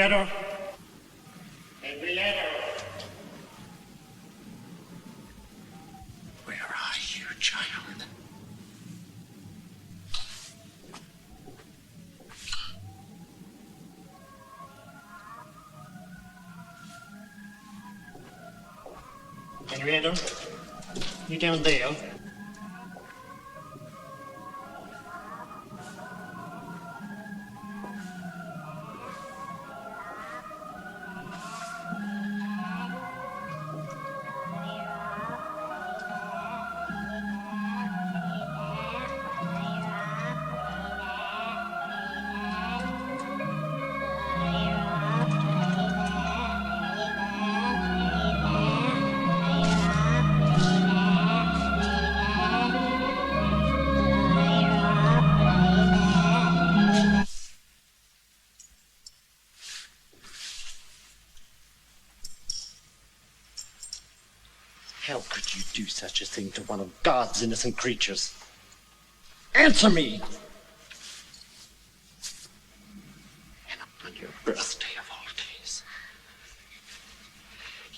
Henrietta? Henrietta? Where are you, child? Henrietta? You down there? How could you do such a thing to one of God's innocent creatures? Answer me! And on your birthday of all days.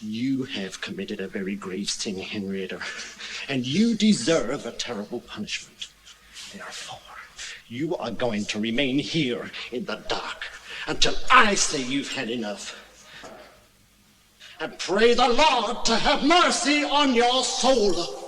You have committed a very grave sin, Henrietta, and you deserve a terrible punishment. Therefore, you are going to remain here in the dark until I say you've had enough. And pray the Lord to have mercy on your soul.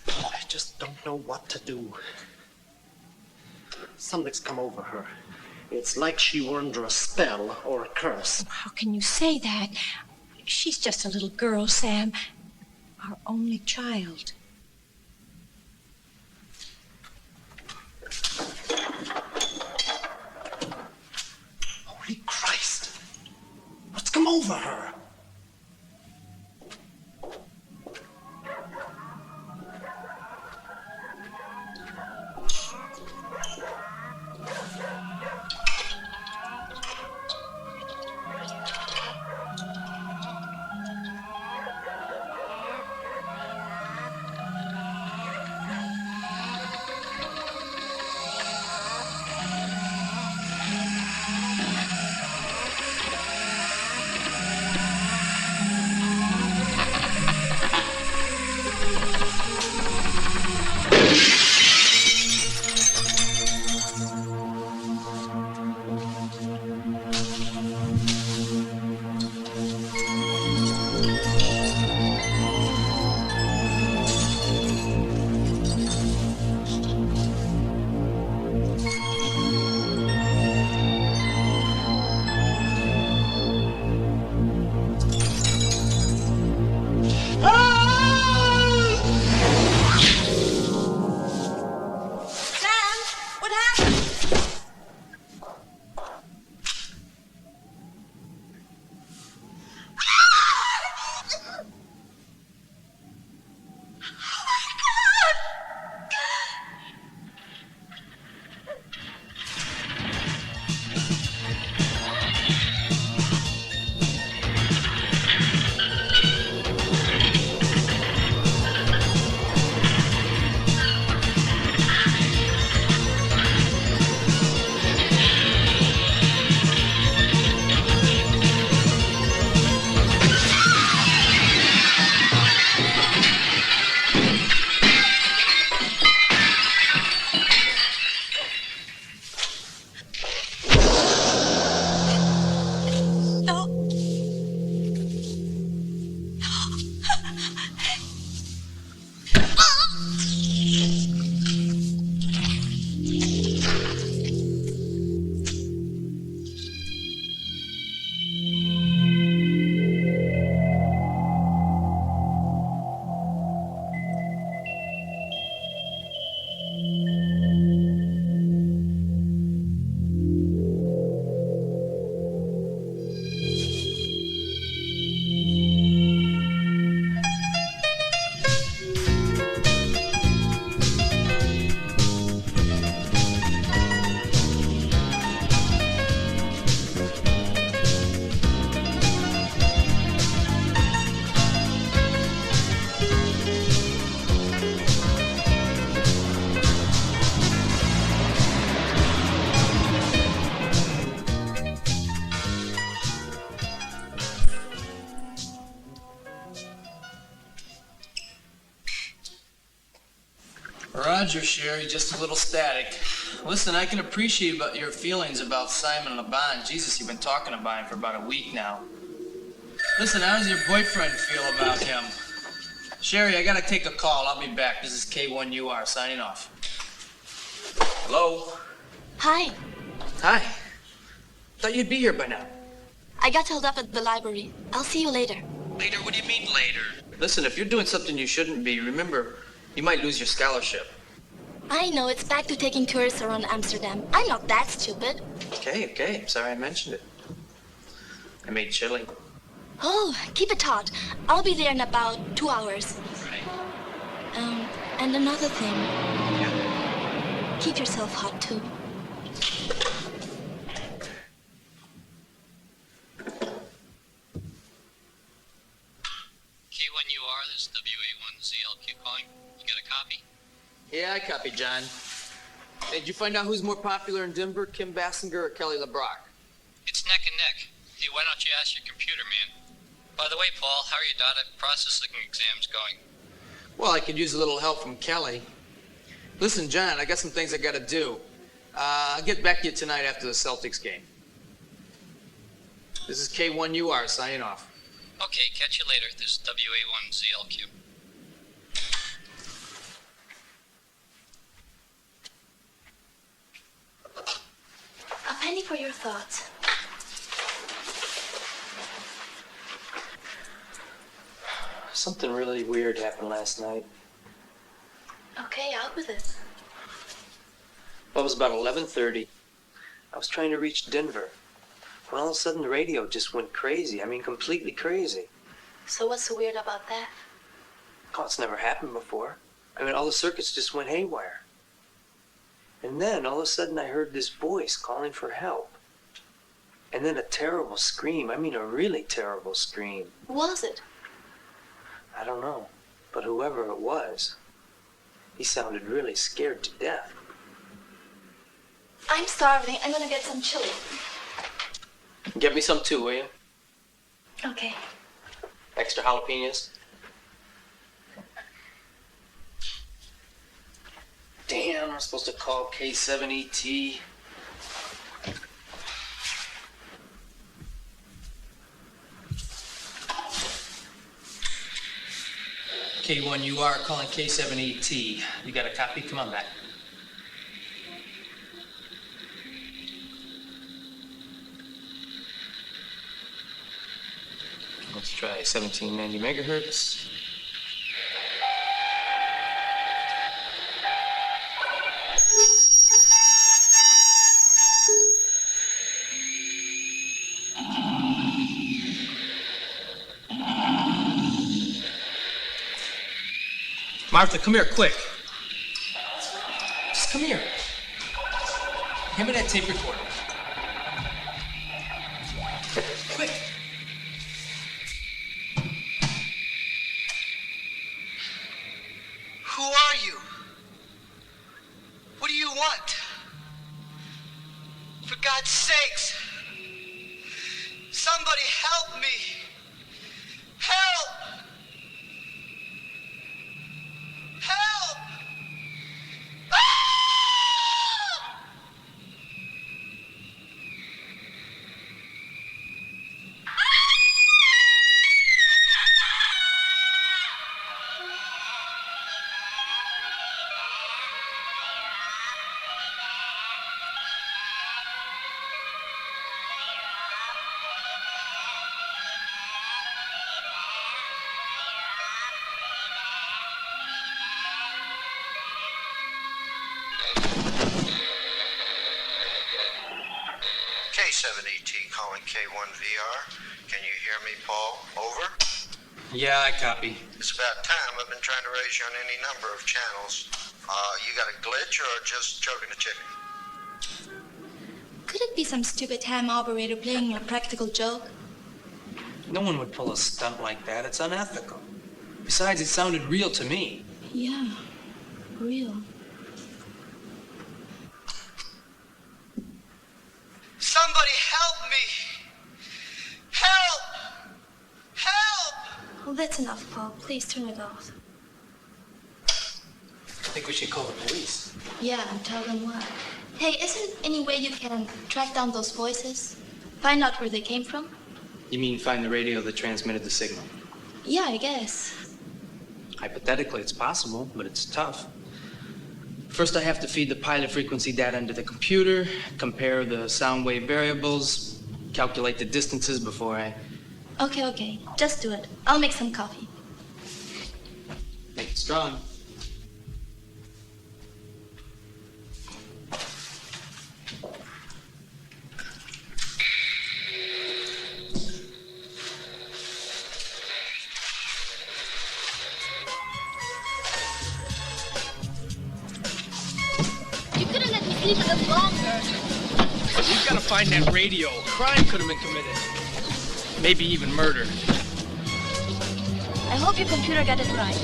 I just don't know what to do. Something's come over her. It's like she were under a spell or a curse. How can you say that? She's just a little girl, Sam. Our only child. Holy Christ! What's come over her? Roger, Sherry, just a little static. Listen, I can appreciate your feelings about Simon LeBon. Jesus, you've been talking about him for about a week now. Listen, how does your boyfriend feel about him? Sherry, I gotta take a call. I'll be back. This is K1UR signing off. Hello? Hi. Hi. Thought you'd be here by now. I got held up at the library. I'll see you later. Later? What do you mean later? Listen, if you're doing something you shouldn't be, remember, you might lose your scholarship. I know, it's back to taking tourists around Amsterdam. I'm not that stupid. Okay. I'm sorry I mentioned it. I made chili. Oh, keep it hot. I'll be there in about 2 hours. Right. And another thing. Yeah. Keep yourself hot, too. K1UR, this is WA1ZLQ calling. You got a copy? Yeah, I copy, John. Hey, did you find out who's more popular in Denver, Kim Basinger or Kelly LeBrock? It's neck and neck. Hey, why don't you ask your computer, man? By the way, Paul, how are your data processing exams going? Well, I could use a little help from Kelly. Listen, John, I got some things I gotta do. I'll get back to you tonight after the Celtics game. This is K1UR signing off. Okay, catch you later. This is WA1ZLQ. A penny for your thoughts. Something really weird happened last night. Okay, out with it. Well, it was about 11:30. I was trying to reach Denver. When all of a sudden the radio just went crazy. I mean, completely crazy. So what's so weird about that? Oh, it's never happened before. I mean, all the circuits just went haywire. And then all of a sudden I heard this voice calling for help. And then a terrible scream. I mean, a really terrible scream. Who was it? I don't know. But whoever it was, he sounded really scared to death. I'm starving. I'm gonna get some chili. Get me some too, will you? Okay. Extra jalapenos. Damn, I'm supposed to call K7ET. K1UR calling K7ET. You got a copy? Come on back. Let's try 1790 megahertz. Martha, come here, quick. Just come here. Hand me that tape recorder. Quick. Who are you? What do you want? For God's sakes, somebody help me! Help! Help! Ah! K7ET calling K1VR. Can you hear me, Paul? Over. Yeah, I copy. It's about time. I've been trying to raise you on any number of channels. You got a glitch or just choking a chicken? Could it be some stupid ham operator playing a practical joke? No one would pull a stunt like that. It's unethical. Besides, it sounded real to me. Yeah, real. Somebody help me! Help! Help! Well, that's enough, Paul. Please turn it off. think we should call the police. Yeah, and tell them what. Hey, is there any way you can track down those voices? Find out where they came from? You mean find the radio that transmitted the signal? Yeah, I guess. Hypothetically, it's possible, but it's tough. First, I have to feed the pilot frequency data into the computer, compare the sound wave variables, calculate the distances before I... Okay. Just do it. I'll make some coffee. Make it strong. Leave it longer. We've got to find that radio. A crime could have been committed. Maybe even murder. I hope your computer got it right.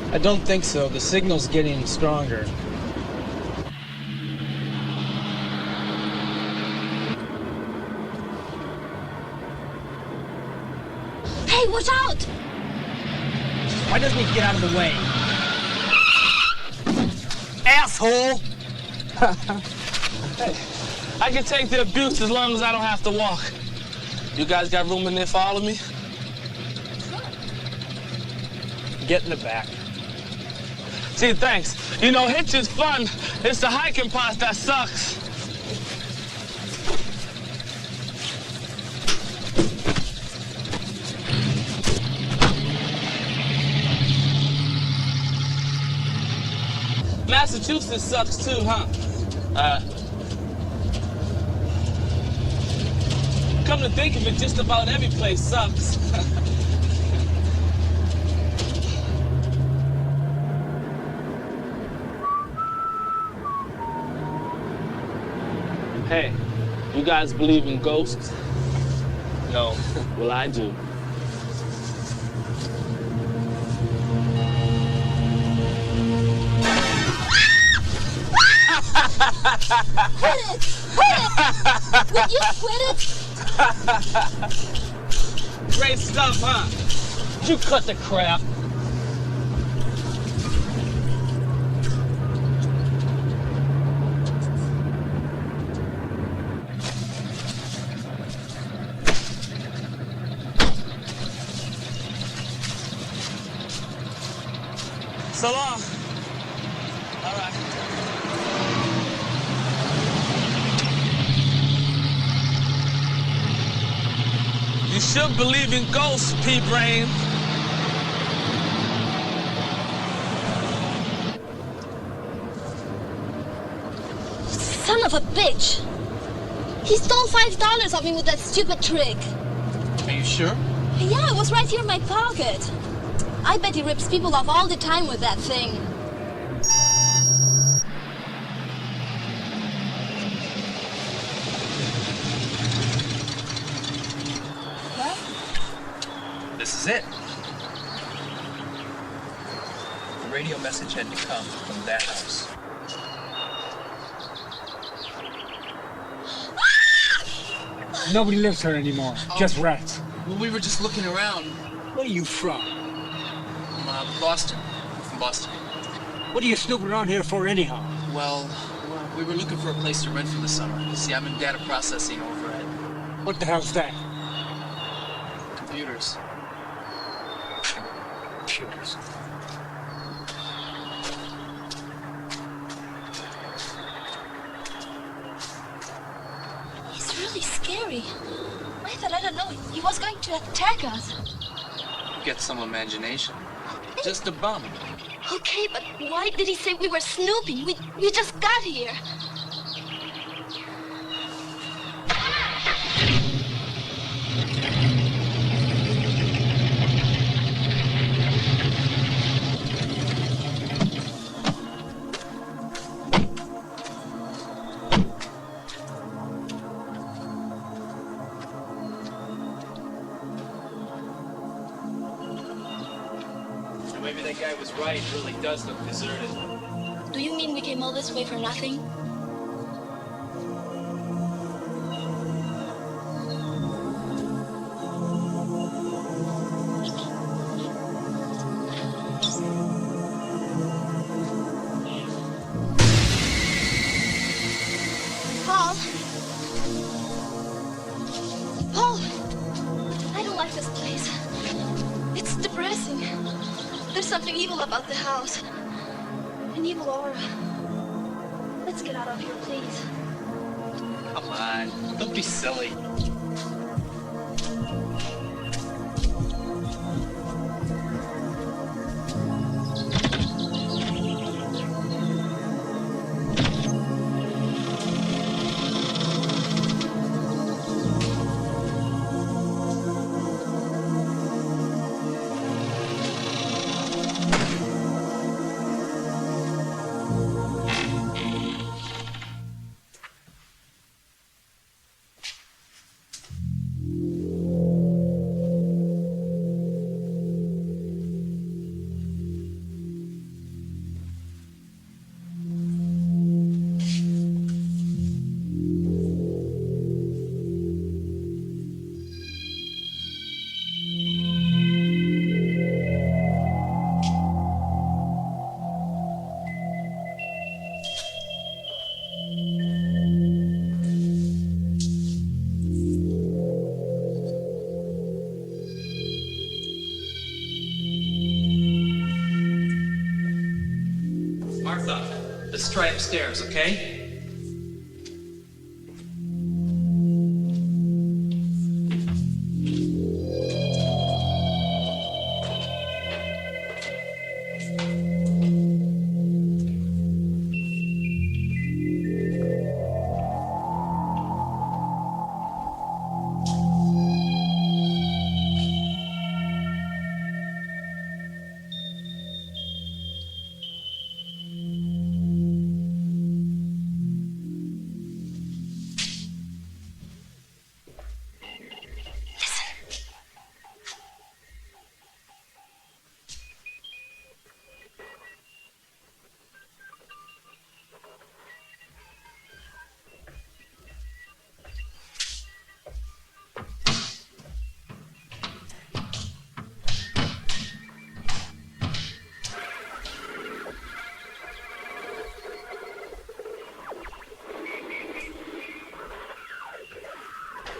I don't think so. The signal's getting stronger. Hey, watch out! Why doesn't he get out of the way? Asshole! Hey, I can take the abuse as long as I don't have to walk. You guys got room in there for all of me? Get in the back. Gee, thanks. You know, hitch is fun. It's the hiking part that sucks. Massachusetts sucks too, huh? Come to think of it, just about every place sucks. Hey, you guys believe in ghosts? No. Well, I do. Quit it! Quit it! Would you quit it? Great stuff, huh? You cut the crap. So long. All right. You should believe in ghosts, P-Brain. Son of a bitch! He stole $5 off me with that stupid trick. Are you sure? Yeah, it was right here in my pocket. I bet he rips people off all the time with that thing. What? This is it. The radio message had to come from that house. Nobody lives here anymore. Just rats. Well, we were just looking around. Where are you from? Boston. I'm from Boston. What are you snooping around here for anyhow? Well, we were looking for a place to rent for the summer. You see, I'm in data processing over at What the hell's that? computers. Computers. He's really scary. I thought, I don't know, he was going to attack us. Get some imagination. Just a bum. Okay, but why did he say we were snooping? We just got here. maybe that guy was right. It really does look deserted. Do you mean we came all this way for nothing? Paul? Paul! I don't like this place. It's depressing. There's something evil about the house. An evil aura. Let's get out of here, please. Come on, don't be silly. Martha, let's try upstairs, okay?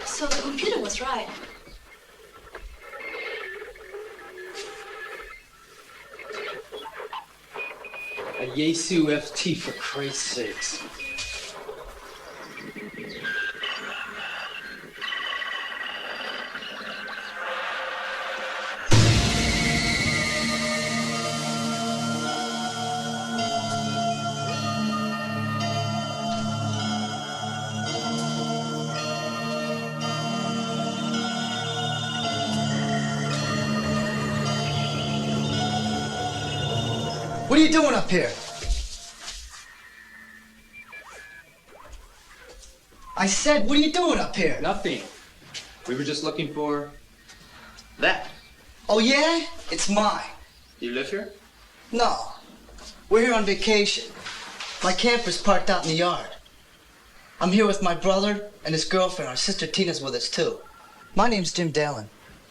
So the computer was right. A Yesu FT, for Christ's sakes. What are you doing up here? I said, what are you doing up here? Nothing. We were just looking for that. Oh, yeah? It's mine. You live here? No. We're here on vacation. My camper's parked out in the yard. I'm here with my brother and his girlfriend. Our sister Tina's with us, too. My name's Jim Dallin.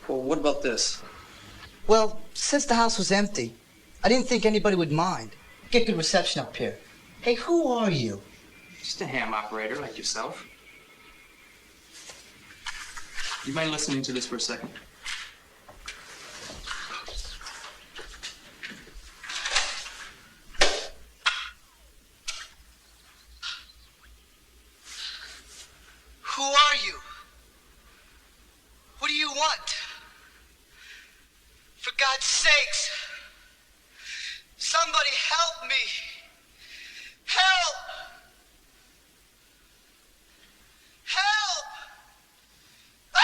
Well, what about this? Well, since the house was empty, I didn't think anybody would mind. Get good reception up here. Hey, who are you? Just a ham operator like yourself. You mind listening to this for a second? Who are you? What do you want? For God's sakes, somebody help me! Help! Help! Ah!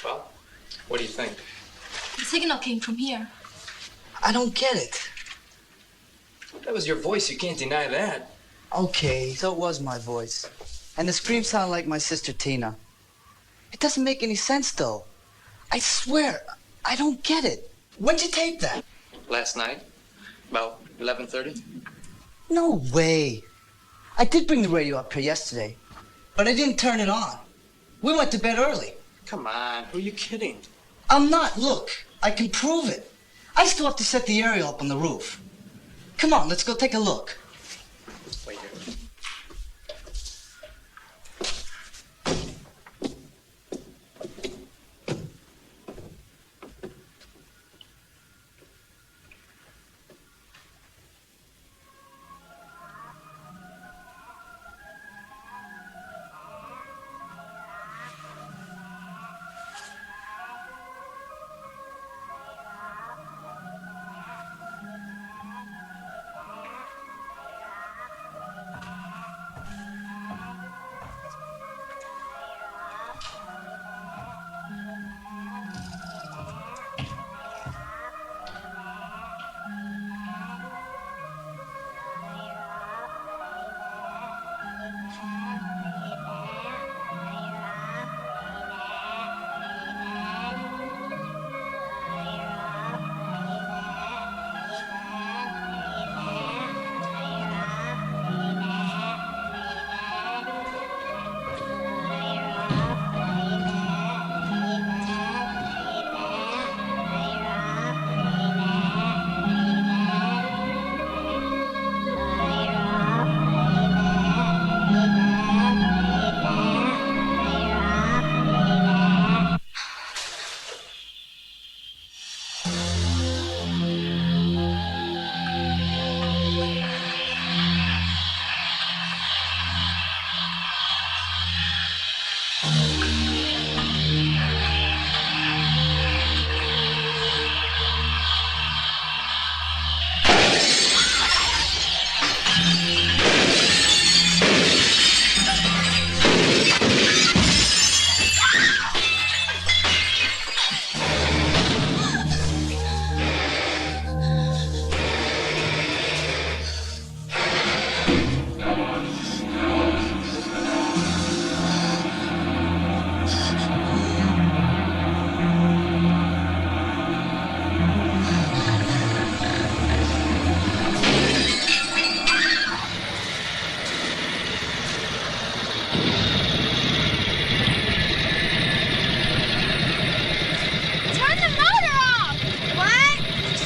Well, what do you think? The signal came from here. I don't get it. That was your voice. You can't deny that. Okay, so it was my voice. And the scream sounded like my sister Tina. It doesn't make any sense, though. I swear, I don't get it. When'd you tape that? Last night, about 11:30. No way. I did bring the radio up here yesterday, but I didn't turn it on. We went to bed early. Come on, who are you kidding? I'm not. Look, I can prove it. I still have to set the aerial up on the roof. Come on, let's go take a look. Wait here.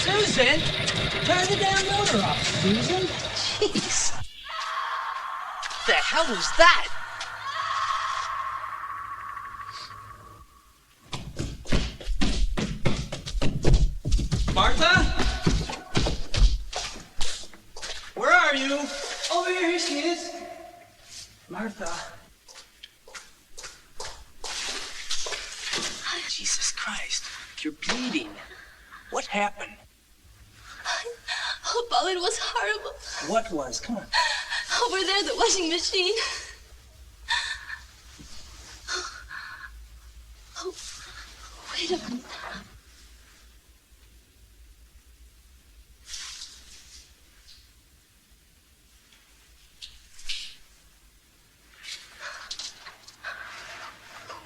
Susan, turn the damn motor off, Susan. Jeez. What the hell was that? Martha? Where are you? Over here she is. Martha. Jesus Christ, you're bleeding. What happened? Oh, Paul, it was horrible. What was? Come on. Over there, the washing machine. Oh, wait a minute.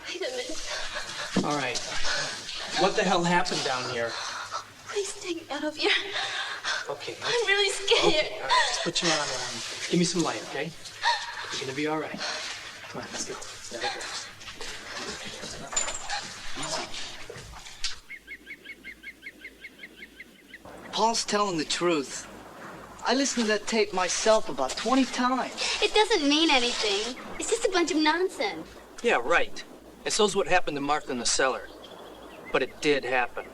Wait a minute. All right. What the hell happened down here? Please take me out of here. Okay. I'm really scared. Okay, all right. Just put you on. Give me some light, okay? You're gonna be all right. Come on, let's go. Let it go. Paul's telling the truth. I listened to that tape myself about 20 times. It doesn't mean anything. It's just a bunch of nonsense. Yeah, right. And so's what happened to Martha in the cellar. But it did happen.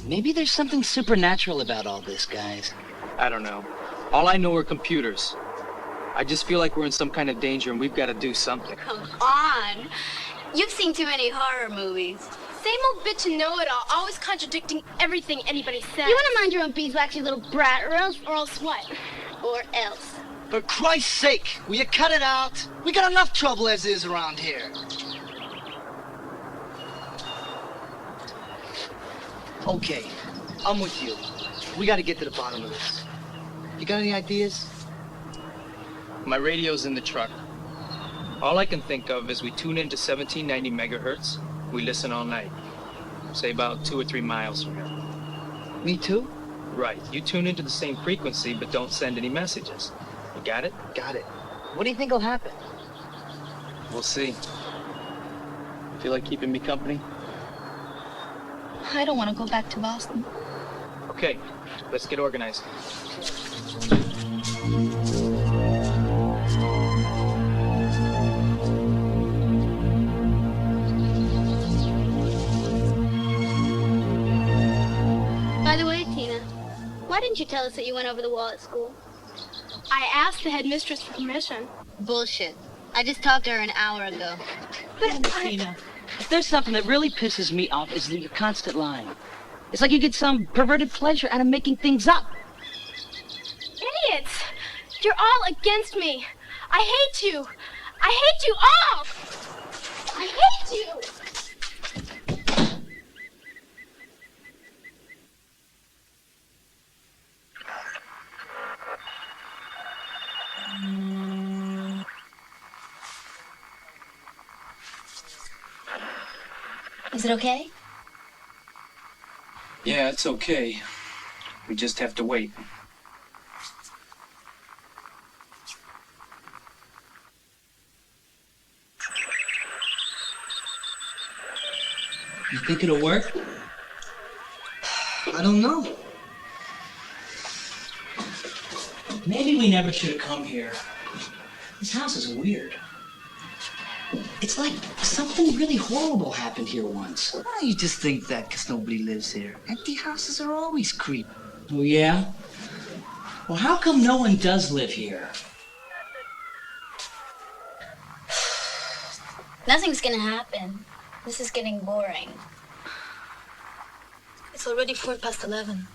Maybe there's something supernatural about all this, guys. I don't know. All I know are computers. I just feel like we're in some kind of danger and we've got to do something. Come on. You've seen too many horror movies. Same old bitch and know-it-all, always contradicting everything anybody says. You want to mind your own beeswax, you little brat, or else what? Or else. For Christ's sake, will you cut it out? We got enough trouble as is around here. Okay, I'm with you. We gotta get to the bottom of this. You got any ideas? My radio's in the truck. All I can think of is we tune into 1790 megahertz. We listen all night. Say about 2 or 3 miles from here. Me too? Right. You tune into the same frequency, but don't send any messages. You got it? Got it. What do you think will happen? We'll see. Feel like keeping me company? I don't want to go back to Boston. Okay, let's get organized. By the way, Tina, why didn't you tell us that you went over the wall at school? I asked the headmistress for permission. Bullshit. I just talked to her an hour ago. But Tina, if there's something that really pisses me off, is your constant lying. It's like you get some perverted pleasure out of making things up. idiots! You're all against me. I hate you. I hate you all! I hate you! Is it okay? Yeah, it's okay. We just have to wait. You think it'll work? I don't know. Maybe we never should have come here. This house is weird. It's like something really horrible happened here once. Why you just think that because nobody lives here? Empty houses are always creepy. Oh, yeah? Well, how come no one does live here? Nothing's gonna happen. This is getting boring. It's already 11:04.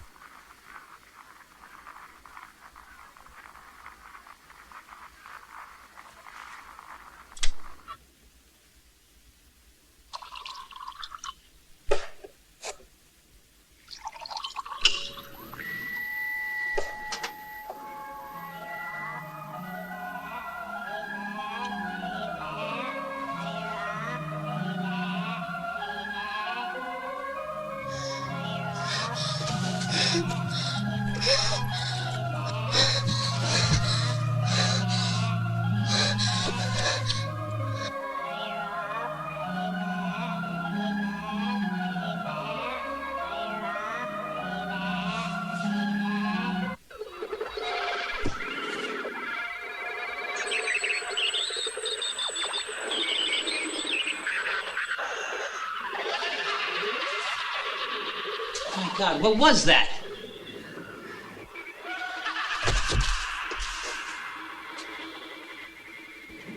Oh, my God, what was that?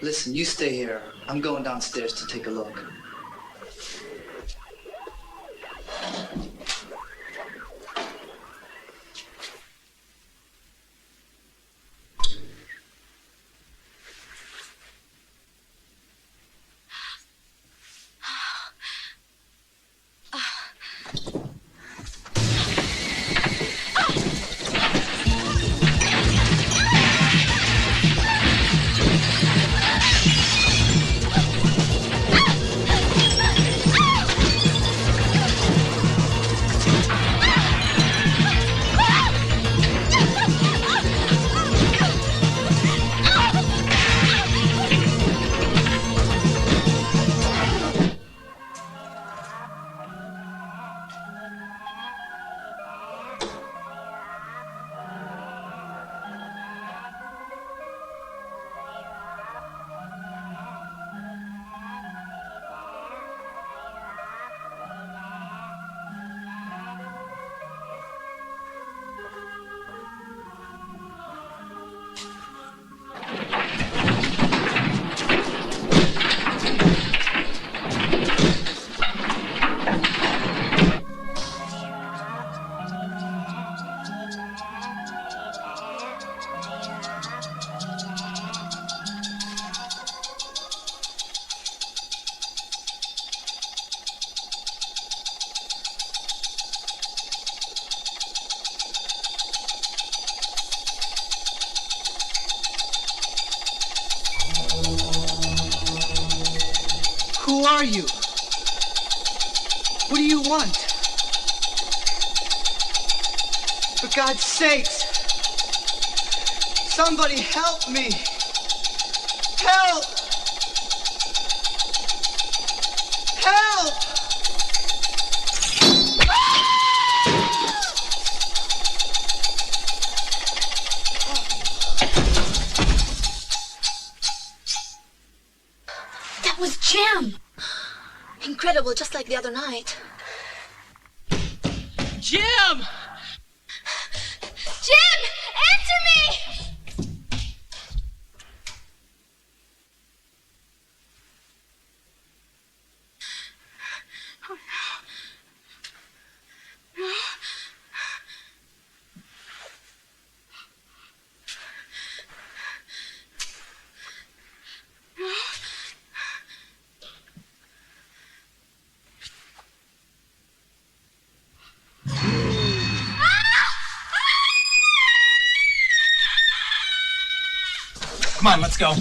Listen, you stay here. I'm going downstairs to take a look. Who are you? What do you want? For God's sakes! Somebody help me! Help! Help! That was Jim! Incredible, just like the other night. Jim! Jim! Answer me! Come on, let's go.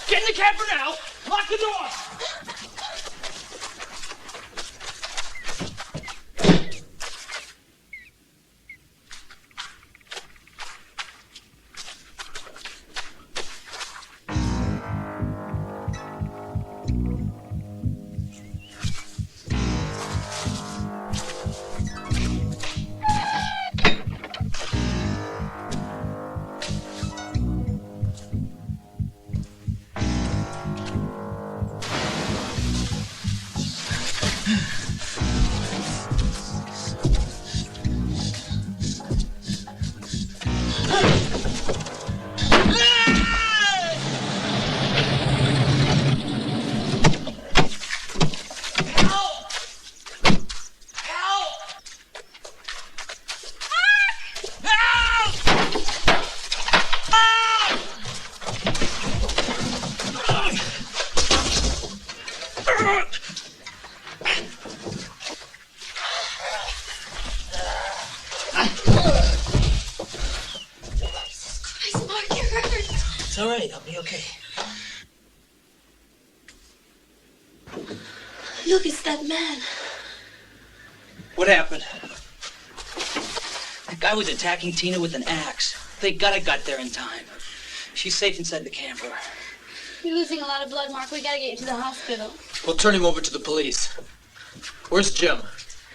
Get in the camper now! Lock the door! It's all right. I'll be okay. Look, it's that man. What happened? That guy was attacking Tina with an axe. Thank God I got there in time. She's safe inside the camper. You're losing a lot of blood, Mark. We gotta get you to the hospital. We'll turn him over to the police. Where's Jim?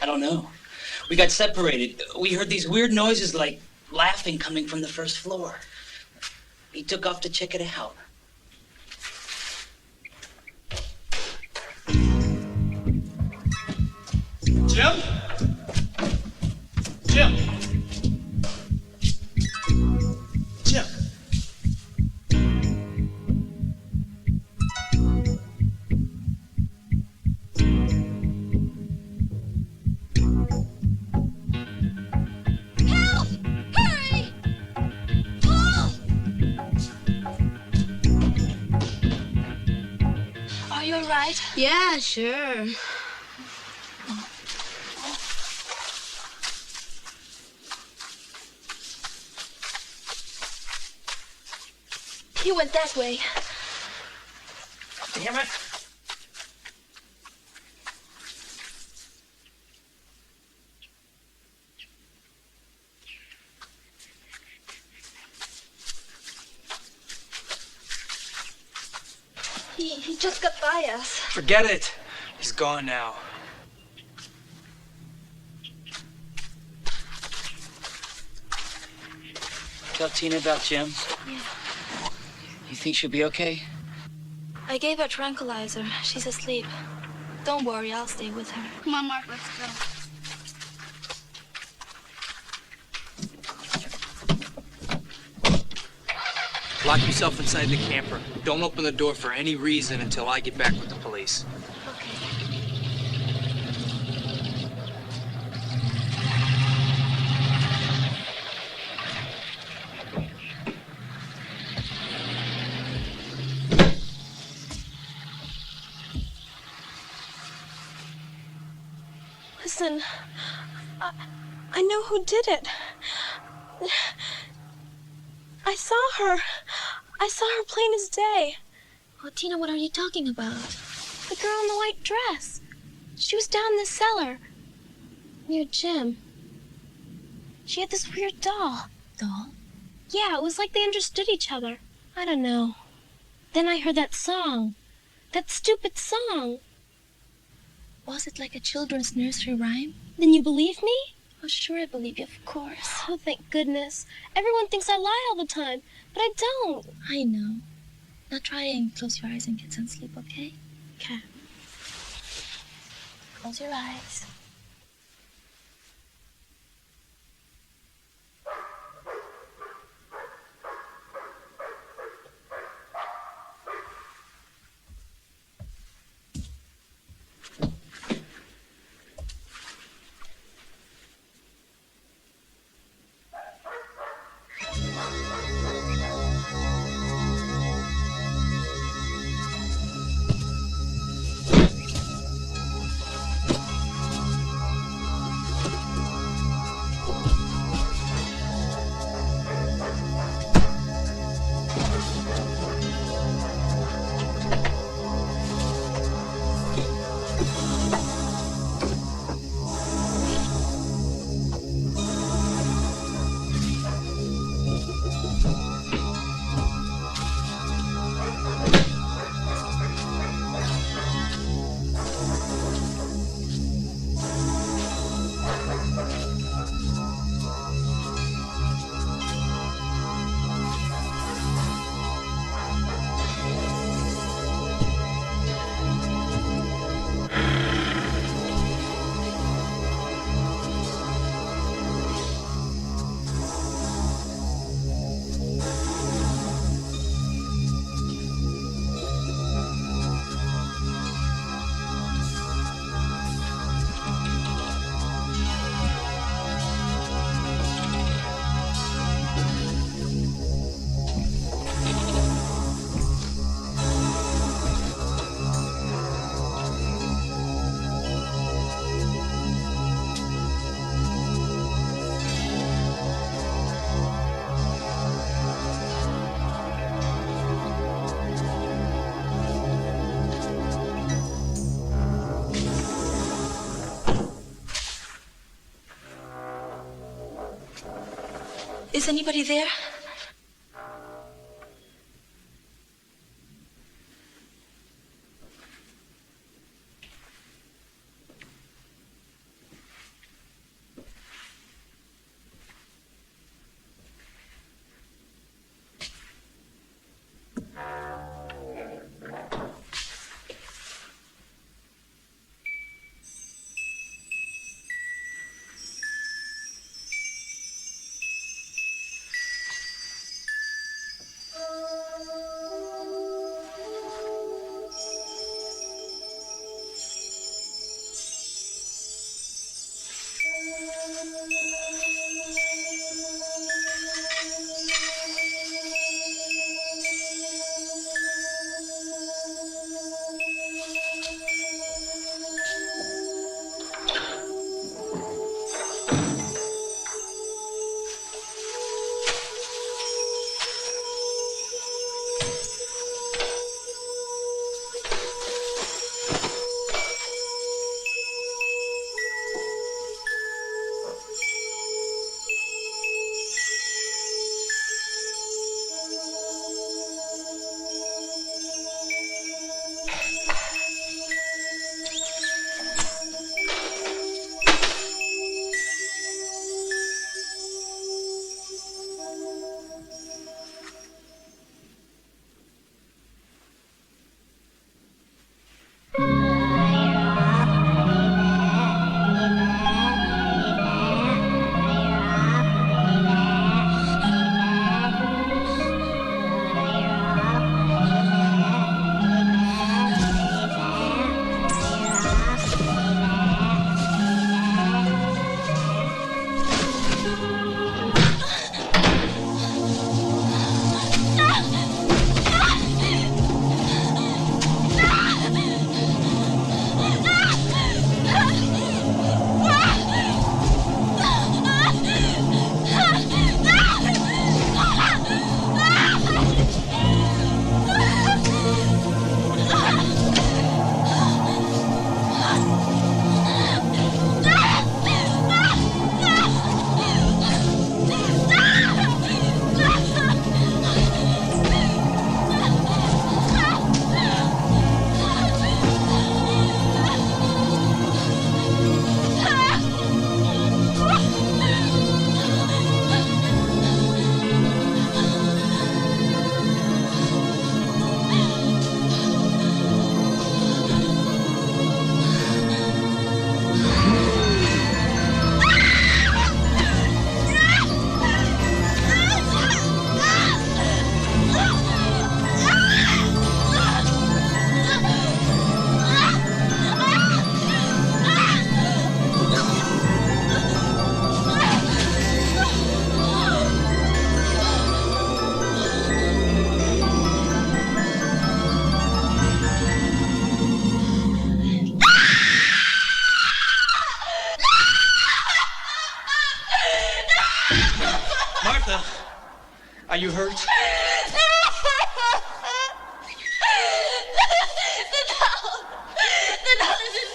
I don't know. We got separated. We heard these weird noises like laughing coming from the first floor. He took off to check it out. Jim? Jim? Jim? right? Yeah, sure. He went that way. Damn it. He just got by us. Forget it. He's gone now. Tell Tina about Jim? Yeah. You think she'll be okay? I gave her tranquilizer. She's asleep. Don't worry, I'll stay with her. Come on, Mark, let's go. Lock yourself inside the camper. Don't open the door for any reason until I get back with the police. Listen, I know who did it. I saw her. I saw her plain as day. Oh, Tina, what are you talking about? The girl in the white dress. She was down in the cellar. Near Jim. She had this weird doll. Doll? Yeah, it was like they understood each other. I don't know. Then I heard that song. That stupid song. Was it like a children's nursery rhyme? Then you believe me? Oh, sure I believe you, of course. Oh, thank goodness. Everyone thinks I lie all the time, but I don't. I know. Now try and close your eyes and get some sleep, okay? Okay. Close your eyes. Is anybody there? Are you hurt? The doll is in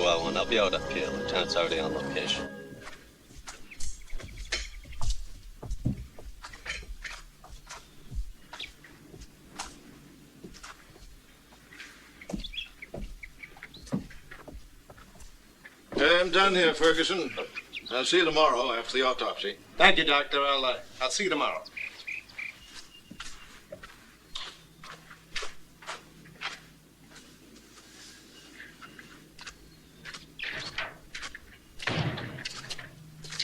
L1. I'll be out up here. Lieutenant's already on location. I'm done here, Ferguson. I'll see you tomorrow after the autopsy. Thank you, Doctor. I'll see you tomorrow.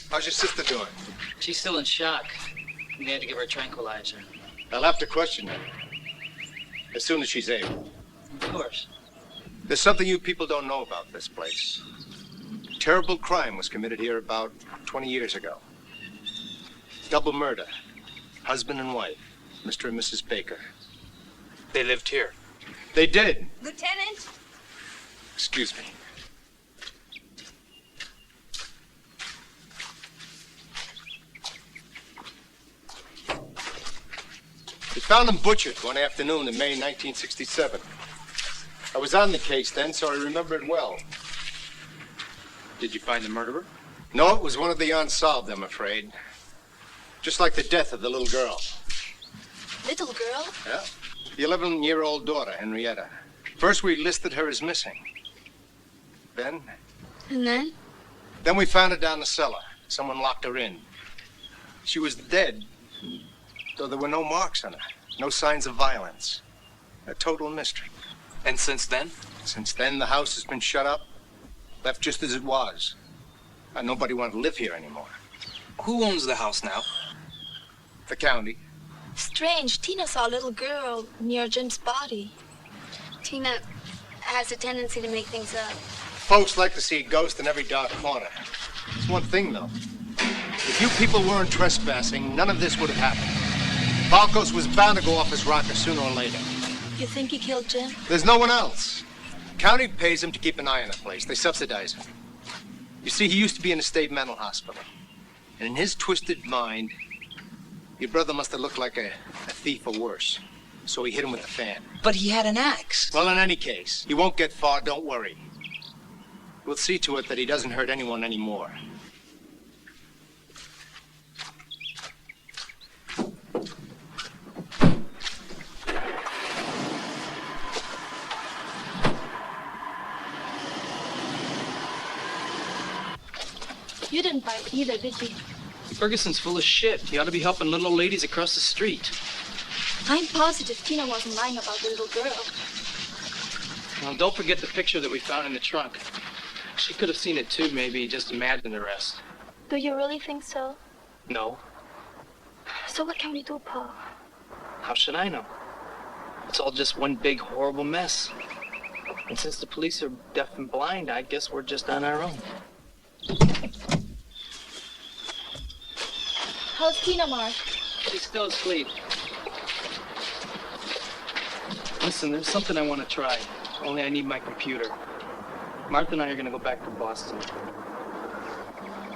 How's your sister doing? She's still in shock. We had to give her a tranquilizer. I'll have to question her as soon as she's able. Of course. There's something you people don't know about this place. A terrible crime was committed here about 20 years ago. Double murder. Husband and wife, Mr. and Mrs. Baker. They lived here. They did. Lieutenant? Excuse me. We found them butchered one afternoon in May 1967. I was on the case then, so I remember it well. Did you find the murderer? No, it was one of the unsolved, I'm afraid. Just like the death of the little girl. Little girl? Yeah. The 11-year-old daughter, Henrietta. First we listed her as missing. Then? And then? Then we found her down the cellar. Someone locked her in. She was dead, though there were no marks on her. No signs of violence. A total mystery. And since then? Since then, the house has been shut up, left just as it was. And nobody wanted to live here anymore. Who owns the house now? The county. Strange. Tina saw a little girl near Jim's body. Tina has a tendency to make things up. Folks like to see a ghost in every dark corner. There's one thing, though. If you people weren't trespassing, none of this would have happened. Falcos was bound to go off his rocker sooner or later. You think he killed Jim? There's no one else. County pays him to keep an eye on the place. They subsidize him. You see, he used to be in a state mental hospital. And in his twisted mind, your brother must have looked like a thief or worse. So he hit him with a fan. But he had an axe. Well, in any case, he won't get far, don't worry. We'll see to it that he doesn't hurt anyone anymore. You didn't bite either, did you? Ferguson's full of shit. He ought to be helping little old ladies across the street. I'm positive Tina wasn't lying about the little girl. Well, don't forget the picture that we found in the trunk. She could have seen it too, maybe. Just imagine the rest. Do you really think so? No. So what can we do, Paul? How should I know? It's all just one big horrible mess. And since the police are deaf and blind, I guess we're just on our own. How's Tina, Mark? She's still asleep. Listen, there's something I want to try. Only I need my computer. Martha and I are going to go back to Boston.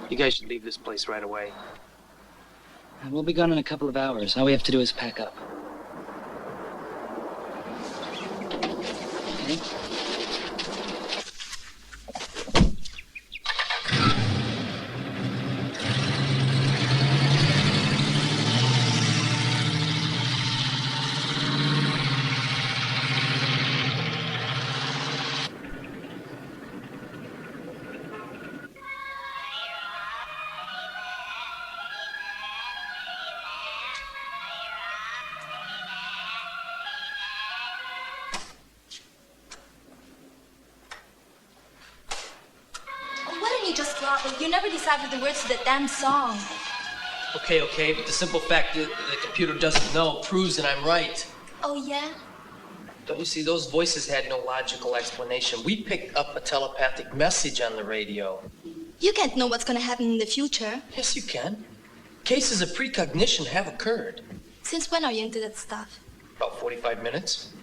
You guys should leave this place right away. We'll be gone in a couple of hours. All we have to do is pack up. Okay? You never decided the words to the damn song. Okay, but the simple fact that the computer doesn't know proves that I'm right. Oh, yeah? Don't you see, those voices had no logical explanation. We picked up a telepathic message on the radio. You can't know what's gonna happen in the future. Yes, you can. Cases of precognition have occurred. Since when are you into that stuff? About 45 minutes.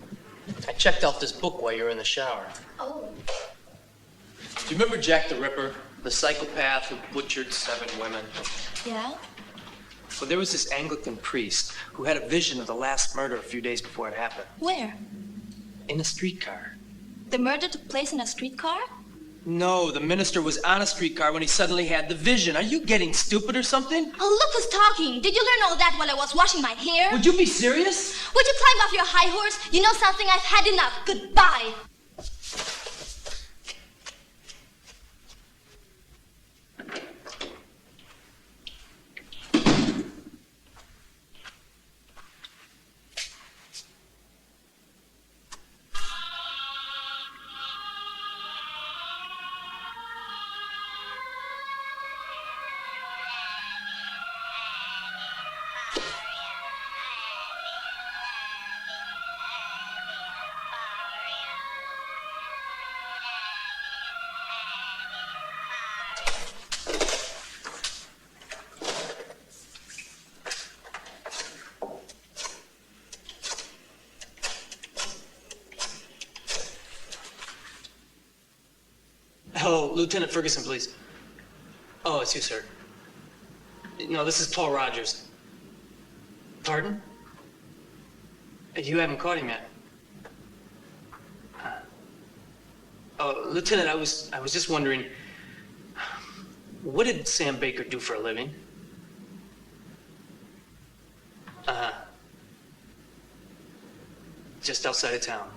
I checked out this book while you were in the shower. Oh. Do you remember Jack the Ripper, the psychopath who butchered 7 women? Yeah? Well, there was this Anglican priest who had a vision of the last murder a few days before it happened. Where? In a streetcar. The murder took place in a streetcar? No, the minister was on a streetcar when he suddenly had the vision. Are you getting stupid or something? Oh, look who's talking. Did you learn all that while I was washing my hair? Would you be serious? Would you climb off your high horse? You know something? I've had enough. Goodbye. Hello, Lieutenant Ferguson, please. Oh, it's you, sir. No, this is Paul Rogers. Pardon? You haven't caught him yet. Oh, Lieutenant, I was just wondering, what did Sam Baker do for a living? Just outside of town.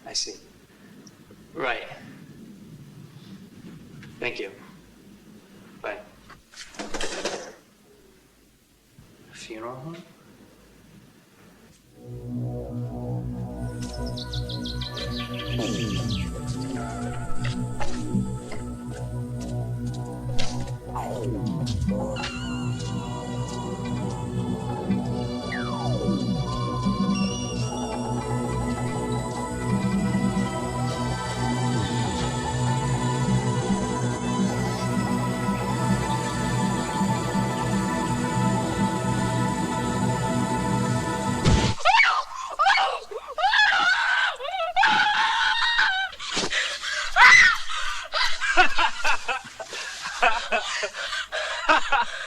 I see. Right. Thank you. Bye. Funeral home?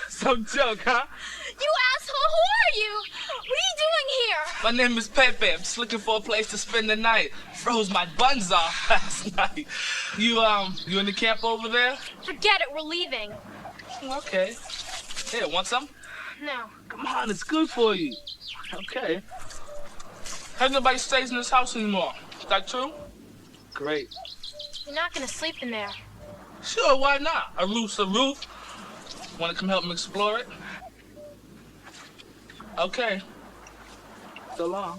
Some joke, huh? You asshole, who are you? What are you doing here? My name is Pepe. I'm just looking for a place to spend the night. Froze my buns off last night. You in the camp over there? Forget it, we're leaving. Okay. Here, want some? No. Come on, it's good for you. Okay. Has nobody stays in this house anymore. Is that true? Great. You're not gonna sleep in there. Sure, why not? A roof's a roof. Want to come help me explore it? Okay. So long.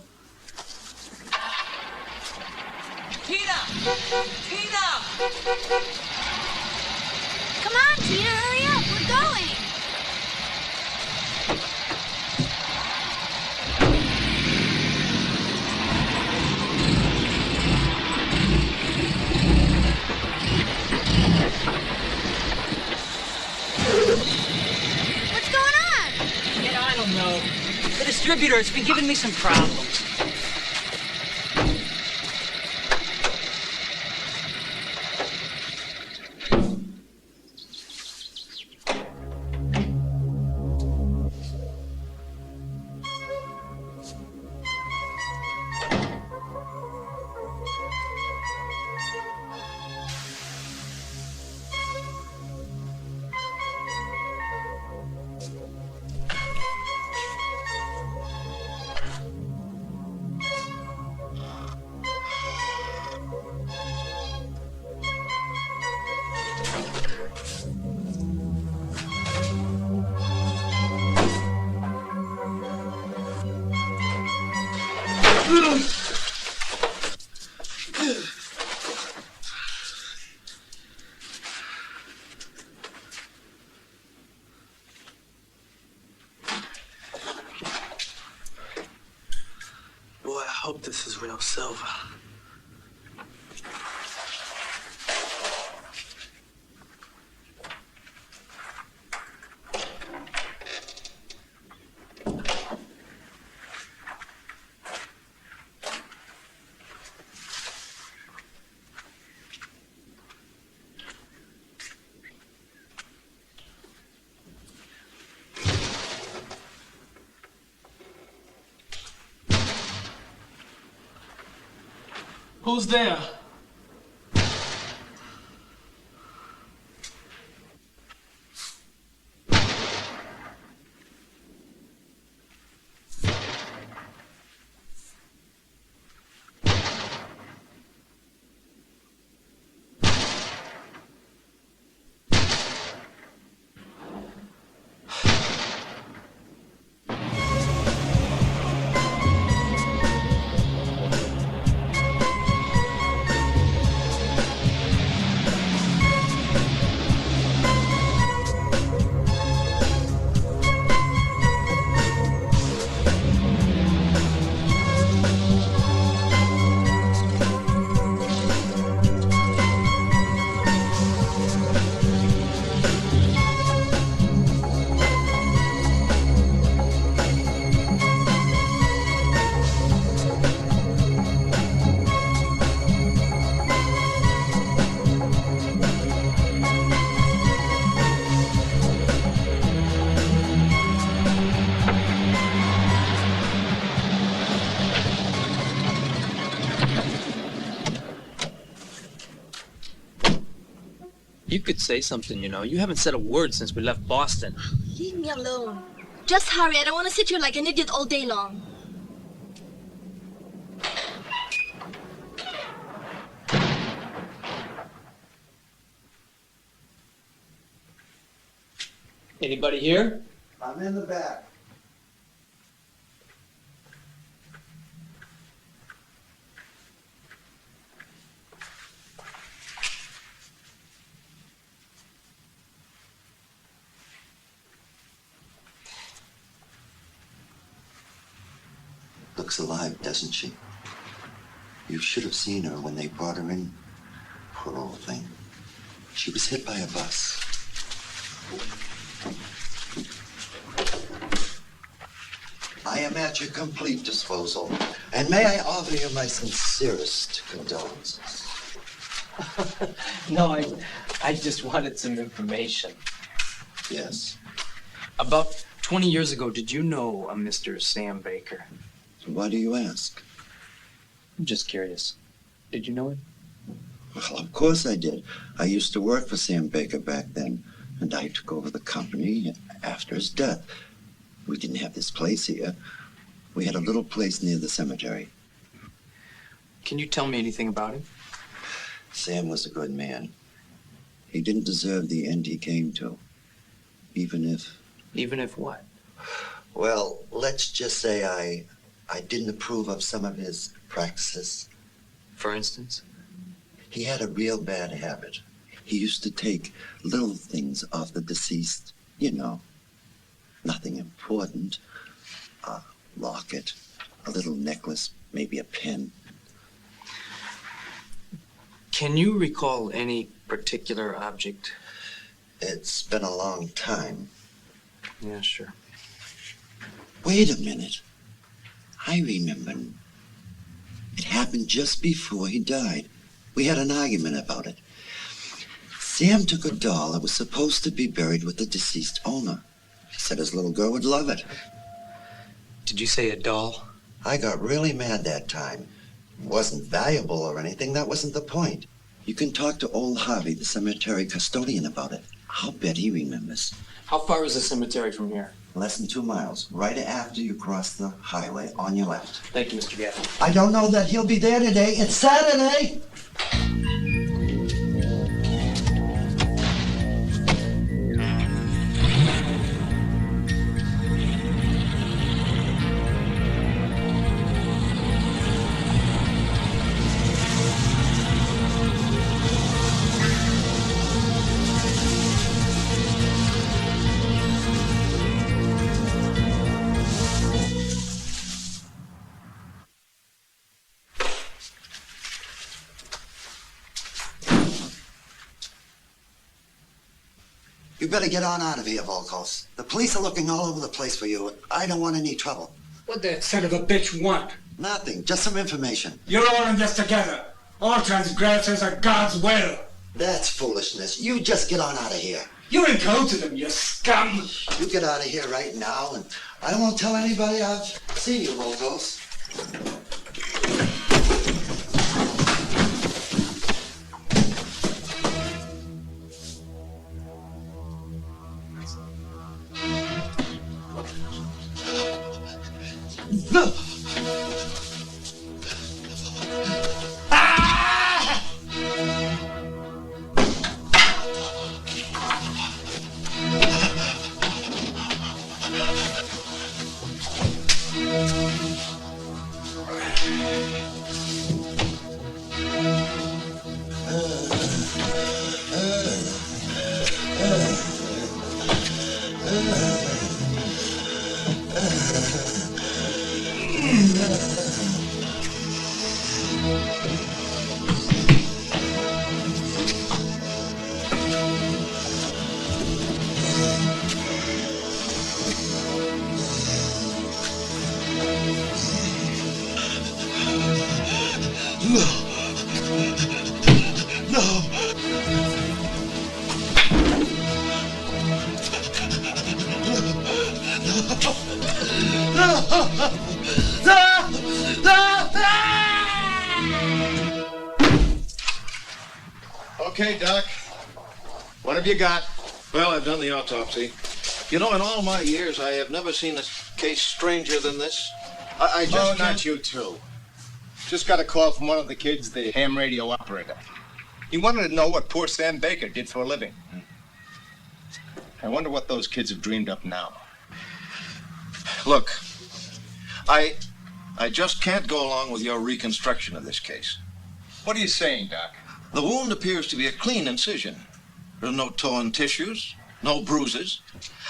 Tina! Tina! Come on, Tina, hurry up, we're going. What's going on? Yeah, I don't know. The distributor has been giving me some problems. Boy, I hope this is real silver. Who's there? You could say something, you know. You haven't said a word since we left Boston. Leave me alone. Just hurry. I don't want to sit here like an idiot all day long. Anybody here? I'm in the back. Looks alive, doesn't she? You should have seen her when they brought her in. Poor old thing. She was hit by a bus. I am at your complete disposal. And may I offer you my sincerest condolences. No, I just wanted some information. Yes. About 20 years ago, did you know a Mr. Sam Baker? Why do you ask? I'm just curious. Did you know him? Well, of course I did. I used to work for Sam Baker back then, and I took over the company after his death. We didn't have this place here. We had a little place near the cemetery. Can you tell me anything about him? Sam was a good man. He didn't deserve the end he came to. Even if... Even if what? Well, let's just say I didn't approve of some of his practices. For instance? He had a real bad habit. He used to take little things off the deceased, you know. Nothing important. A locket, a little necklace, maybe a pen. Can you recall any particular object? It's been a long time. Yeah, sure. Wait a minute. I remember. It happened just before he died. We had an argument about it. Sam took a doll that was supposed to be buried with the deceased owner. He said his little girl would love it. Did you say a doll? I got really mad that time. It wasn't valuable or anything. That wasn't the point. You can talk to old Harvey, the cemetery custodian, about it. I'll bet he remembers. How far is the cemetery from here? Less than 2 miles. Right after you cross the highway on your left. Thank you, Mr. Gaffney. I don't know that he'll be there today. It's Saturday. You better get on out of here, Volkos. The police are looking all over the place for you. I don't want any trouble. What that son of a bitch want? Nothing, just some information. You're all in this together. All transgressors are God's will. That's foolishness. You just get on out of here. You're in cahoots with them, you scum. You get out of here right now, and I won't tell anybody I've seen you, Volkos. Okay, Doc. What have you got? Well, I've done the autopsy. You know, in all my years, I have never seen a case stranger than this. I just not you two. Just got a call from one of the kids, the ham radio operator. He wanted to know what poor Sam Baker did for a living. I wonder what those kids have dreamed up now. Look, I just can't go along with your reconstruction of this case. What are you saying, Doc? The wound appears to be a clean incision. There are no torn tissues, no bruises.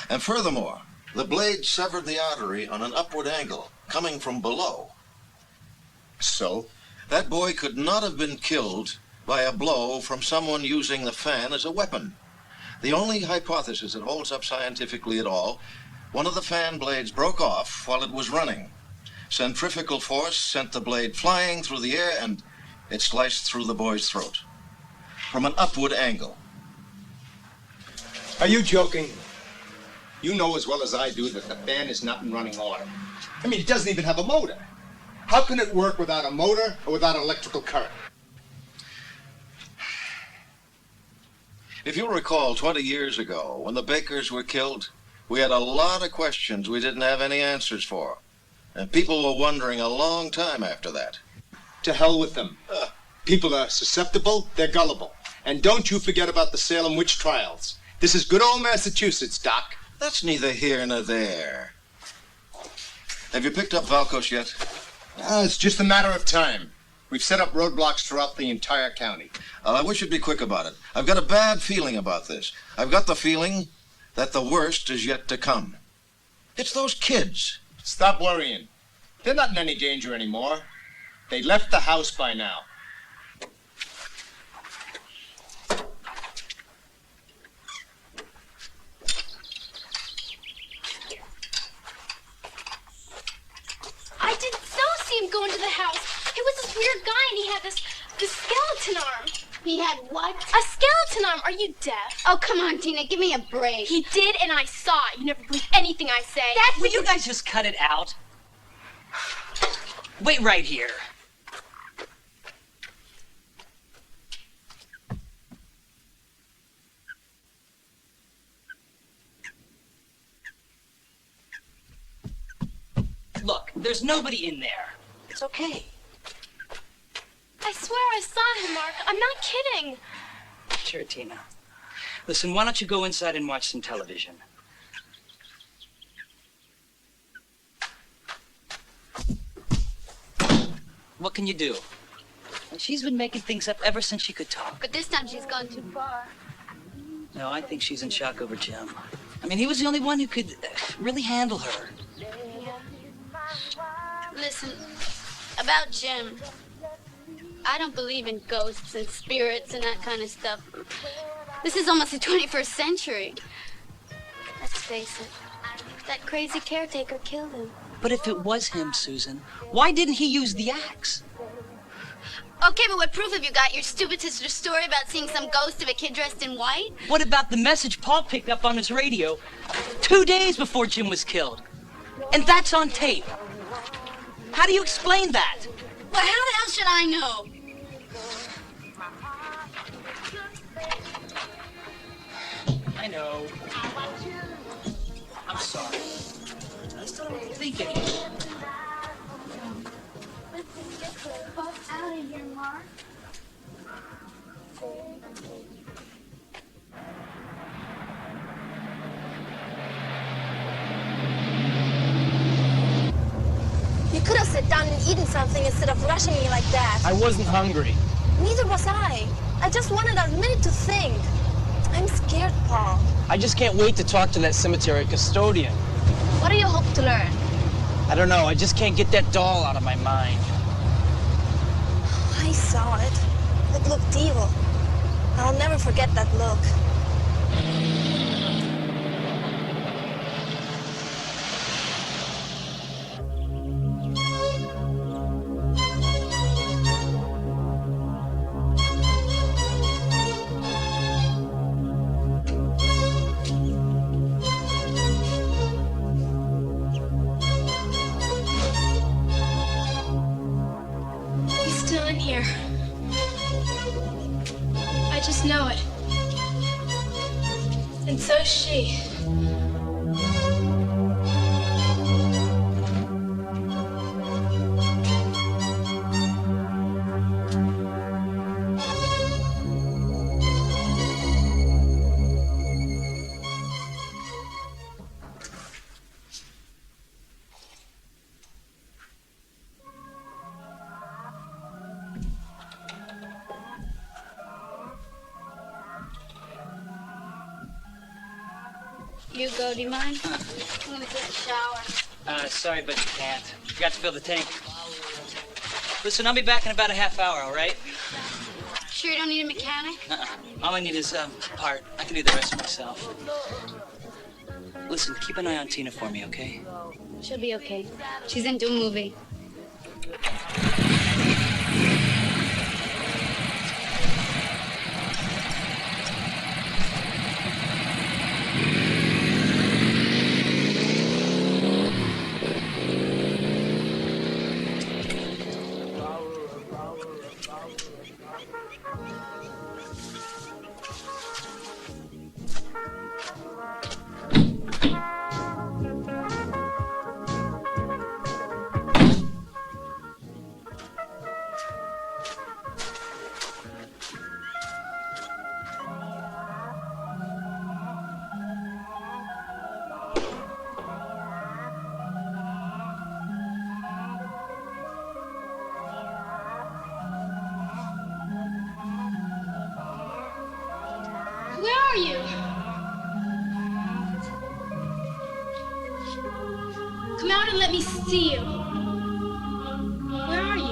And furthermore, the blade severed the artery on an upward angle, coming from below. So? That boy could not have been killed by a blow from someone using the fan as a weapon. The only hypothesis that holds up scientifically at all, one of the fan blades broke off while it was running. Centrifugal force sent the blade flying through the air and it sliced through the boy's throat from an upward angle. Are you joking? You know as well as I do that the fan is not in running order. I mean, it doesn't even have a motor. How can it work without a motor or without electrical current? If you'll recall, 20 years ago, when the Bakers were killed, we had a lot of questions we didn't have any answers for. And people were wondering a long time after that. To hell with them. People are susceptible, they're gullible. And don't you forget about the Salem witch trials. This is good old Massachusetts, Doc. That's neither here nor there. Have you picked up Valkos yet? It's just a matter of time. We've set up roadblocks throughout the entire county. I wish you'd be quick about it. I've got a bad feeling about this. I've got the feeling that the worst is yet to come. It's those kids. Stop worrying. They're not in any danger anymore. They left the house by now. I did so see him go into the house. He was this weird guy and he had this skeleton arm. He had what? A skeleton arm. Are you deaf? Oh, come on, Tina, give me a break. He did, and I saw it. You never believe anything I say. Will you guys just cut it out? Wait right here. Look, there's nobody in there. It's okay. I swear I saw him, Mark. I'm not kidding. Sure, Tina. Listen, why don't you go inside and watch some television? What can you do? She's been making things up ever since she could talk. But this time she's gone too far. No, I think she's in shock over Jim. I mean, he was the only one who could really handle her. Listen, about Jim, I don't believe in ghosts and spirits and that kind of stuff. This is almost the 21st century. Let's face it, that crazy caretaker killed him. But if it was him, Susan, why didn't he use the axe? Okay, but what proof have you got? Your stupid sister's story about seeing some ghost of a kid dressed in white? What about the message Paul picked up on his radio 2 days before Jim was killed? And that's on tape. How do you explain that? Well, how the hell should I know? I know. I'm sorry. I still don't think anything. Out of here, Mark. You could have sat down and eaten something instead of rushing me like that. I wasn't hungry. Neither was I. I just wanted a minute to think. I'm scared, Paul. I just can't wait to talk to that cemetery custodian. What do you hope to learn? I don't know, I just can't get that doll out of my mind. I saw it. It looked evil. I'll never forget that look. He's still in here. I just know it. And so is she. You go, do you mind? I'm gonna get a shower. Sorry, but you can't. Forgot to fill the tank. Listen, I'll be back in about a half hour, all right? Sure you don't need a mechanic? All I need is a part. I can do the rest myself. Listen, keep an eye on Tina for me, okay? She'll be okay. She's into a movie. Where are you? Come out and let me see you. Where are you?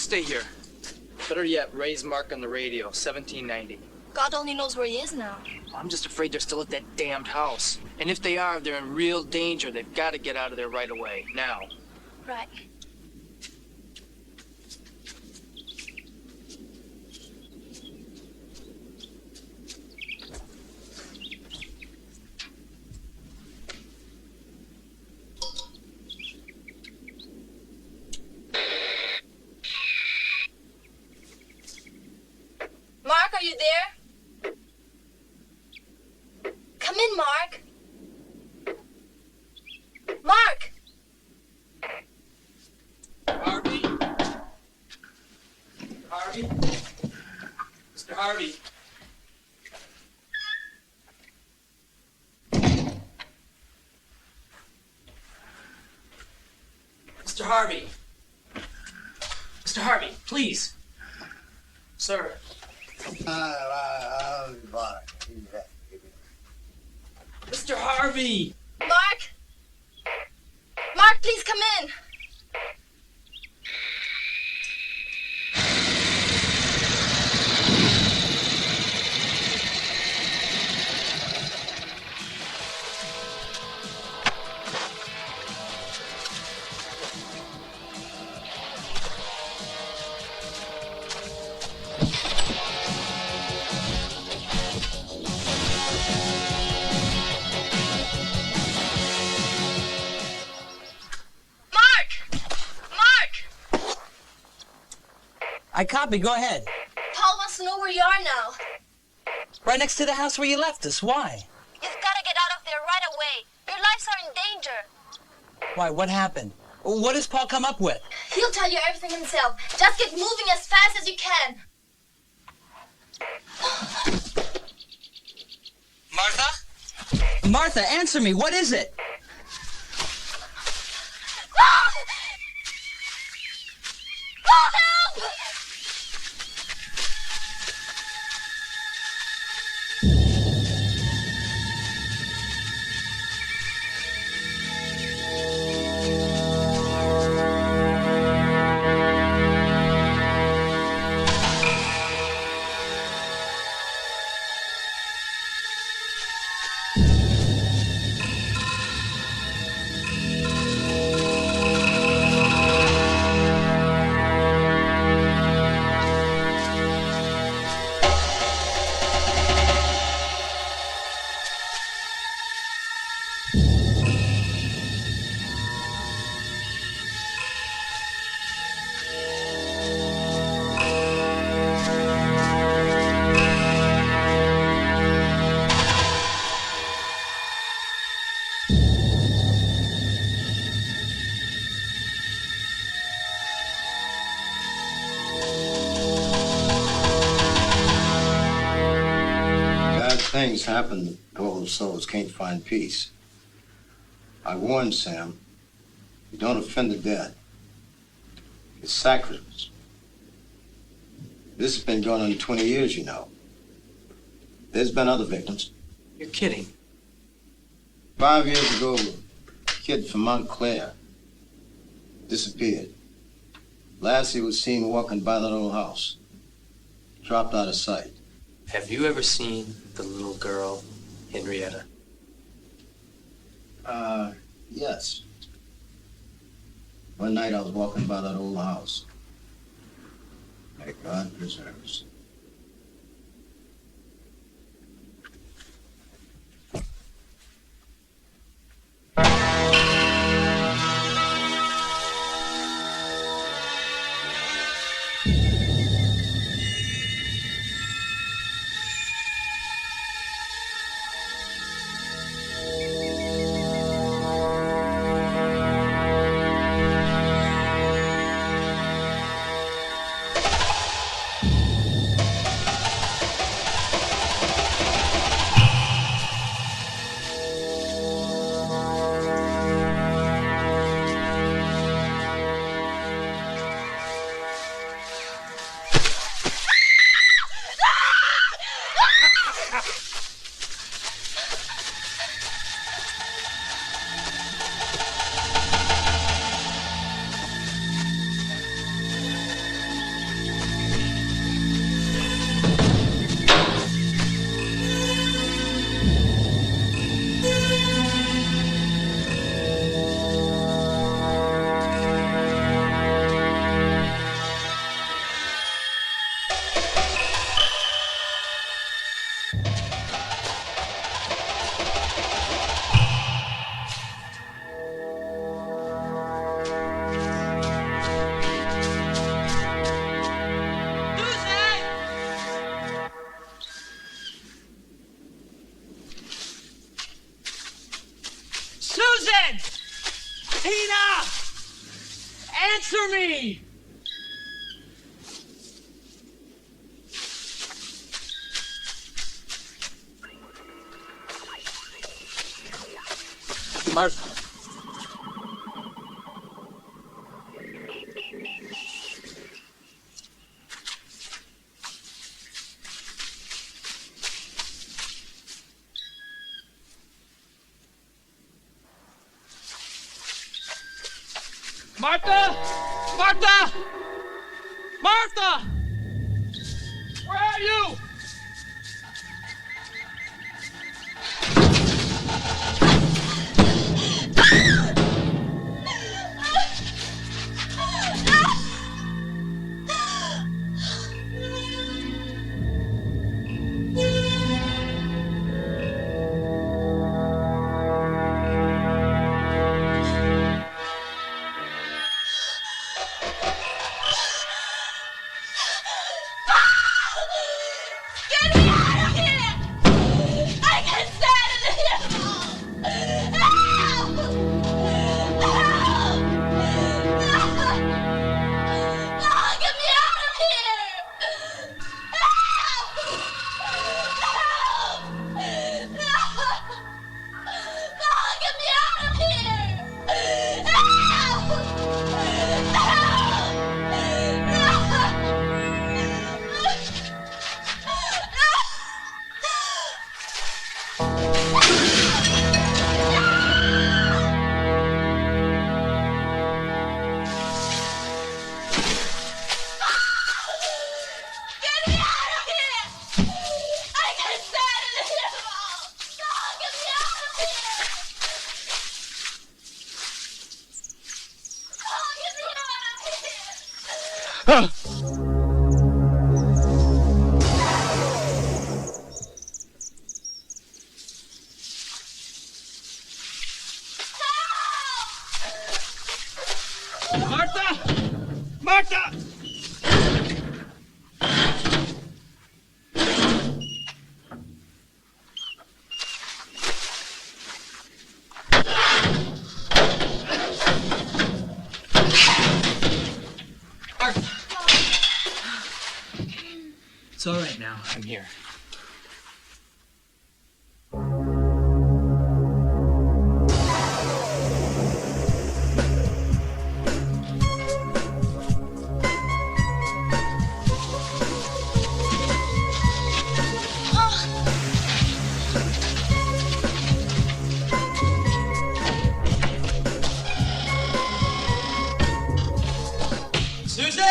stay here. Better yet, raise Mark on the radio, 1790. God only knows where he is now. I'm just afraid they're still at that damned house. And if they are, they're in real danger. They've got to get out of there right away, now. Right. Mark, are you there? Come in, Mark. Mark! Harvey? Harvey? Mr. Harvey? Mr. Harvey? Mr. Harvey, please. Sir. Mr. Harvey! Mark! Mark, please come in. I copy. Go ahead. Paul wants to know where you are now. Right next to the house where you left us. Why? You've got to get out of there right away. Your lives are in danger. Why? What happened? What does Paul come up with? He'll tell you everything himself. Just get moving as fast as you can. Martha? Martha, answer me. What is it? Oh, help! Things happen to old souls can't find peace. I warned Sam, you don't offend the dead. It's sacrilege. This has been going on 20 years, you know. There's been other victims. You're kidding. 5 years ago, a kid from Montclair disappeared. Last he was seen walking by that old house. Dropped out of sight. Have you ever seen the little girl, Henrietta? Yes. One night I was walking by that old house. May God preserve us. Susan! Tina! Answer me! Martha. Martha! Martha! Martha! Where are you? Get me out of here! I can't stand it anymore! Help! Help! Oh, get me out of here! Help! Help! Oh, get me out of here! Help! Get me out of here! I can't stand it anymore! Oh, get me out of here! Oh, get me out of here! Martha! Martha! It's all right now. I'm here. Susan?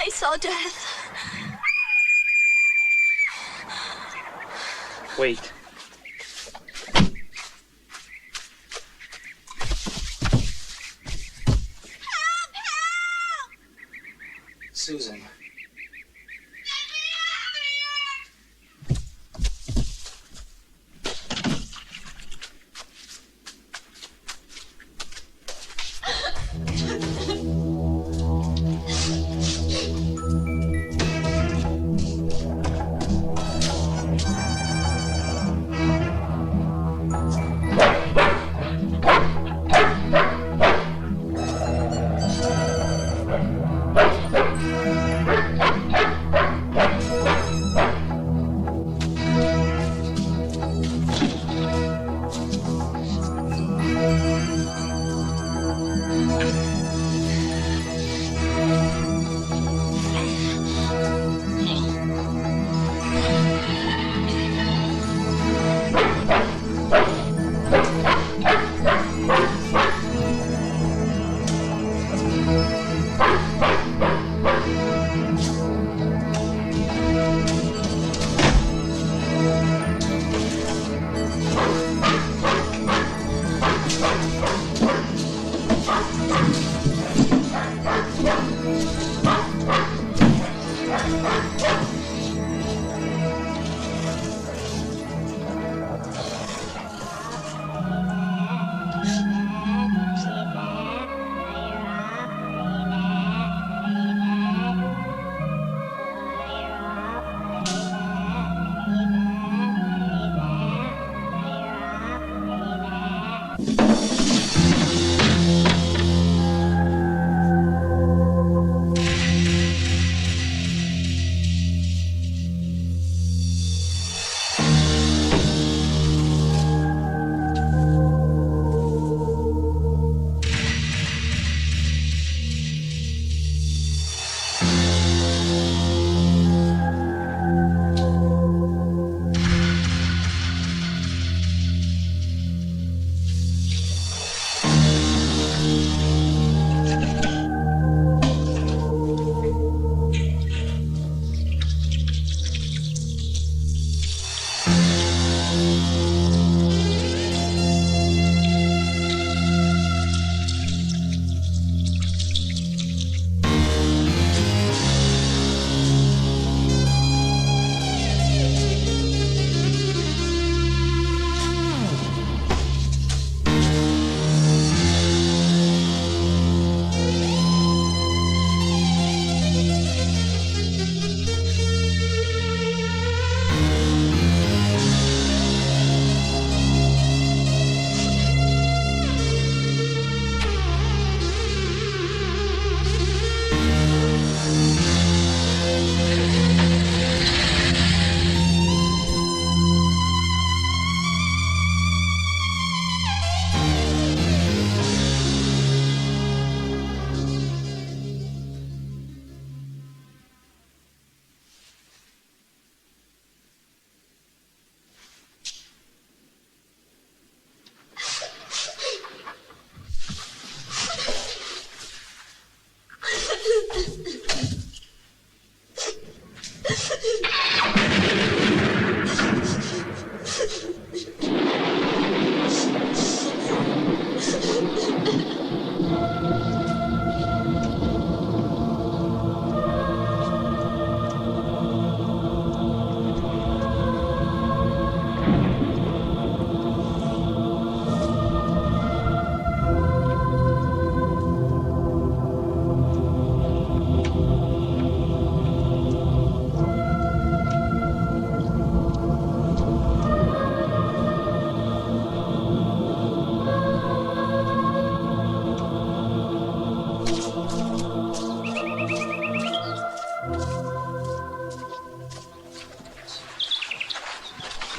I saw death. Wait. Susan.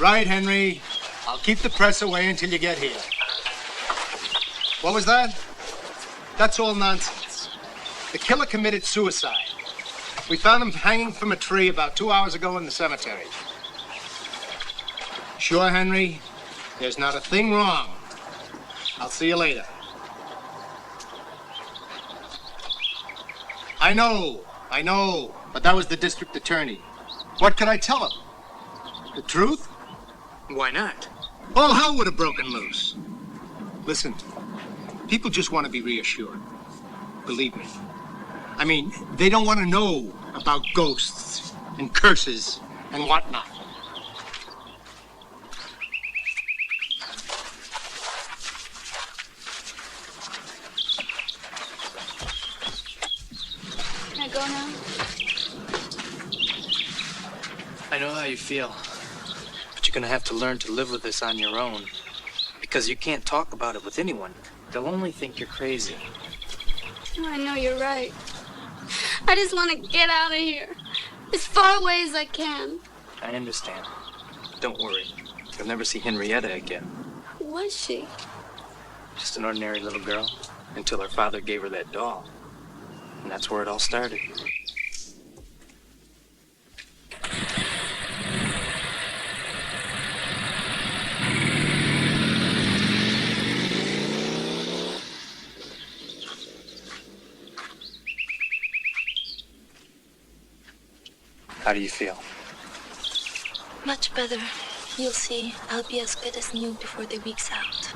Right, Henry. I'll keep the press away until you get here. What was that? That's all nonsense. The killer committed suicide. We found him hanging from a tree about 2 hours ago in the cemetery. Sure, Henry? There's not a thing wrong. I'll see you later. I know, but that was the district attorney. What could I tell him? The truth? Why not? All hell would have broken loose. Listen, people just want to be reassured. Believe me. I mean, they don't want to know about ghosts and curses and whatnot. Can I go now? I know how you feel. But you're gonna have to learn to live with this on your own. Because you can't talk about it with anyone. They'll only think you're crazy. Oh, I know you're right. I just want to get out of here. As far away as I can. I understand. Don't worry. You'll never see Henrietta again. Who was she? Just an ordinary little girl. Until her father gave her that doll. And that's where it all started. How do you feel? Much better. You'll see. I'll be as good as new before the week's out.